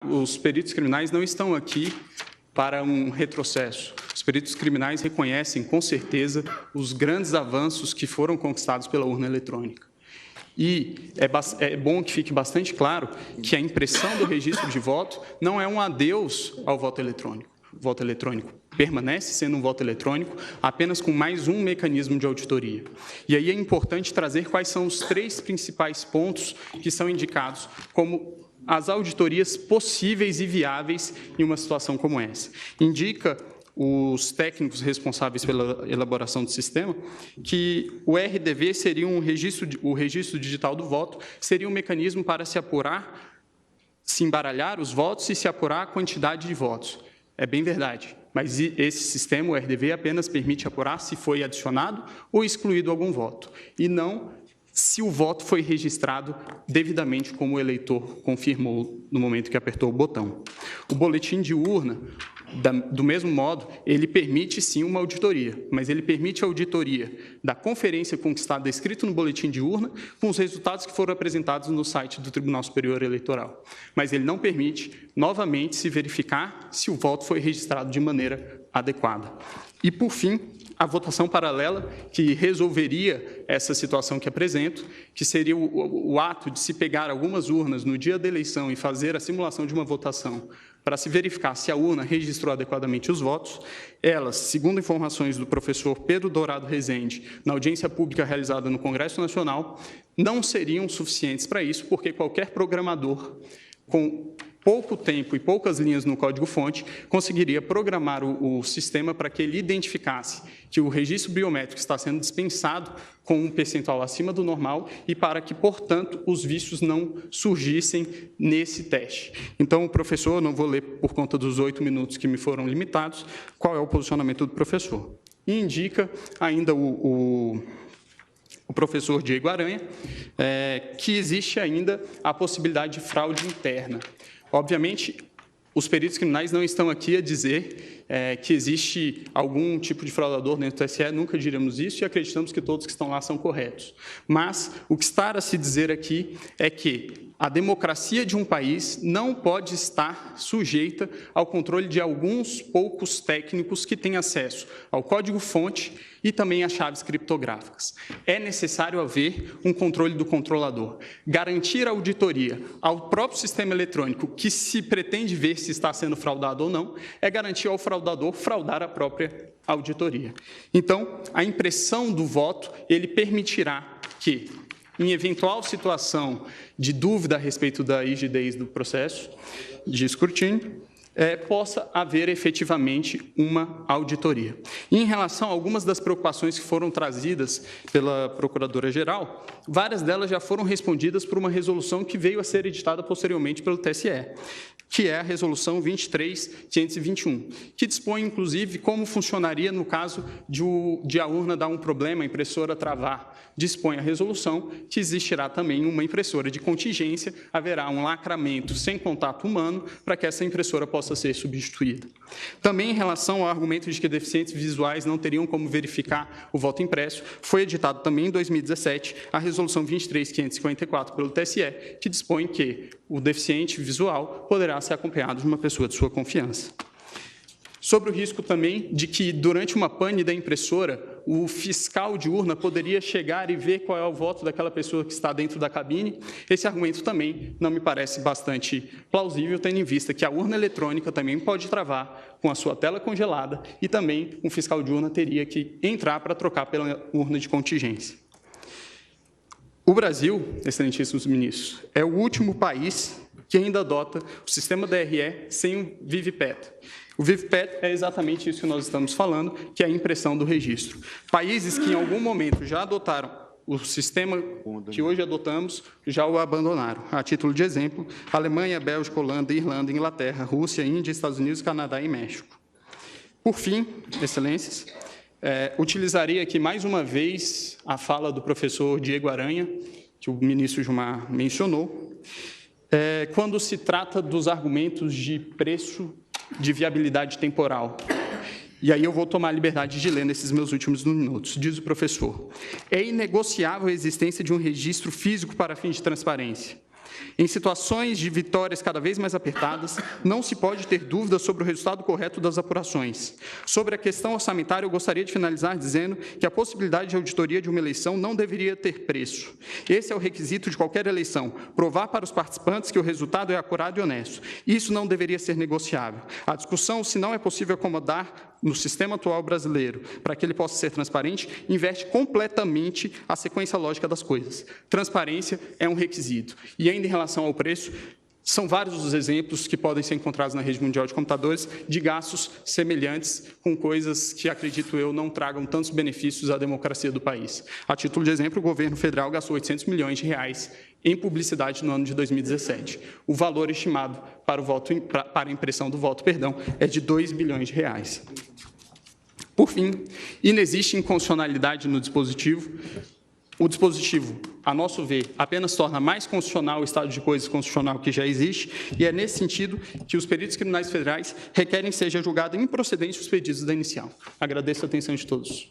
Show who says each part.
Speaker 1: Os peritos criminais não estão aqui para um retrocesso. Os peritos criminais reconhecem, com certeza, os grandes avanços que foram conquistados pela urna eletrônica. E é bom que fique bastante claro que a impressão do registro de voto não é um adeus ao voto eletrônico. O voto eletrônico permanece sendo um voto eletrônico, apenas com mais um mecanismo de auditoria. E aí é importante trazer quais são os 3 principais pontos que são indicados como as auditorias possíveis e viáveis em uma situação como essa. Indica os técnicos responsáveis pela elaboração do sistema que o RDV seria o registro digital do voto, seria um mecanismo para se apurar, se embaralhar os votos e se apurar a quantidade de votos. É bem verdade, mas esse sistema, o RDV, apenas permite apurar se foi adicionado ou excluído algum voto, e não se o voto foi registrado devidamente como o eleitor confirmou no momento que apertou o botão. O boletim de urna, do mesmo modo, ele permite sim uma auditoria, mas ele permite a auditoria da conferência conquistada escrito no boletim de urna com os resultados que foram apresentados no site do Tribunal Superior Eleitoral. Mas ele não permite, novamente, se verificar se o voto foi registrado de maneira adequada. E, por fim, a votação paralela, que resolveria essa situação que apresento, que seria o ato de se pegar algumas urnas no dia da eleição e fazer a simulação de uma votação para se verificar se a urna registrou adequadamente os votos. Elas, segundo informações do professor Pedro Dourado Rezende, na audiência pública realizada no Congresso Nacional, não seriam suficientes para isso, porque qualquer programador com pouco tempo e poucas linhas no código-fonte, conseguiria programar o sistema para que ele identificasse que o registro biométrico está sendo dispensado com um percentual acima do normal e para que, portanto, os vícios não surgissem nesse teste. Então, o professor, não vou ler por conta dos 8 minutos que me foram limitados, qual é o posicionamento do professor. E indica ainda o professor Diego Aranha, que existe ainda a possibilidade de fraude interna. Obviamente, os peritos criminais não estão aqui a dizer que existe algum tipo de fraudador dentro do TSE, nunca diremos isso e acreditamos que todos que estão lá são corretos. Mas o que está a se dizer aqui é que a democracia de um país não pode estar sujeita ao controle de alguns poucos técnicos que têm acesso ao código-fonte e também às chaves criptográficas. É necessário haver um controle do controlador. Garantir a auditoria ao próprio sistema eletrônico que se pretende ver se está sendo fraudado ou não, é garantir ao fraudador fraudar a própria auditoria. Então, a impressão do voto, ele permitirá que, em eventual situação de dúvida a respeito da rigidez do processo de escrutínio, possa haver efetivamente uma auditoria. E em relação a algumas das preocupações que foram trazidas pela Procuradora-Geral, várias delas já foram respondidas por uma resolução que veio a ser editada posteriormente pelo TSE, que é a Resolução 23.521, que dispõe, inclusive, como funcionaria no caso de a urna dar um problema, a impressora travar. Dispõe a resolução que existirá também uma impressora de contingência, haverá um lacramento sem contato humano para que essa impressora possa ser substituída. Também, em relação ao argumento de que deficientes visuais não teriam como verificar o voto impresso, foi editado também em 2017 a Resolução 23.554 pelo TSE, que dispõe que o deficiente visual poderá ser acompanhado de uma pessoa de sua confiança. Sobre o risco também de que, durante uma pane da impressora, o fiscal de urna poderia chegar e ver qual é o voto daquela pessoa que está dentro da cabine, esse argumento também não me parece bastante plausível, tendo em vista que a urna eletrônica também pode travar com a sua tela congelada e também um fiscal de urna teria que entrar para trocar pela urna de contingência. O Brasil, excelentíssimos ministros, é o último país que ainda adota o sistema DRE sem o VIVPET. O VIVPET é exatamente isso que nós estamos falando, que é a impressão do registro. Países que, em algum momento, já adotaram o sistema que hoje adotamos, já o abandonaram. A título de exemplo, Alemanha, Bélgica, Holanda, Irlanda, Inglaterra, Rússia, Índia, Estados Unidos, Canadá e México. Por fim, excelências, utilizaria aqui mais uma vez a fala do professor Diego Aranha, que o ministro Gilmar mencionou, quando se trata dos argumentos de preço de viabilidade temporal. E aí eu vou tomar a liberdade de ler nesses meus últimos minutos. Diz o professor: é inegociável a existência de um registro físico para fins de transparência. Em situações de vitórias cada vez mais apertadas, não se pode ter dúvida sobre o resultado correto das apurações. Sobre a questão orçamentária, eu gostaria de finalizar dizendo que a possibilidade de auditoria de uma eleição não deveria ter preço. Esse é o requisito de qualquer eleição, provar para os participantes que o resultado é acurado e honesto. Isso não deveria ser negociável. A discussão, se não é possível acomodar no sistema atual brasileiro, para que ele possa ser transparente, inverte completamente a sequência lógica das coisas. Transparência é um requisito. E ainda em relação ao preço, são vários os exemplos que podem ser encontrados na rede mundial de computadores de gastos semelhantes com coisas que, acredito eu, não tragam tantos benefícios à democracia do país. A título de exemplo, o governo federal gastou 800 milhões de reais em publicidade no ano de 2017. O valor estimado para a impressão do voto, é de 2 bilhões de reais. Por fim, inexiste inconstitucionalidade no dispositivo. O dispositivo, a nosso ver, apenas torna mais constitucional o estado de coisas constitucional que já existe, e é nesse sentido que os peritos criminais federais requerem que seja julgado improcedente os pedidos da inicial. Agradeço a atenção de todos.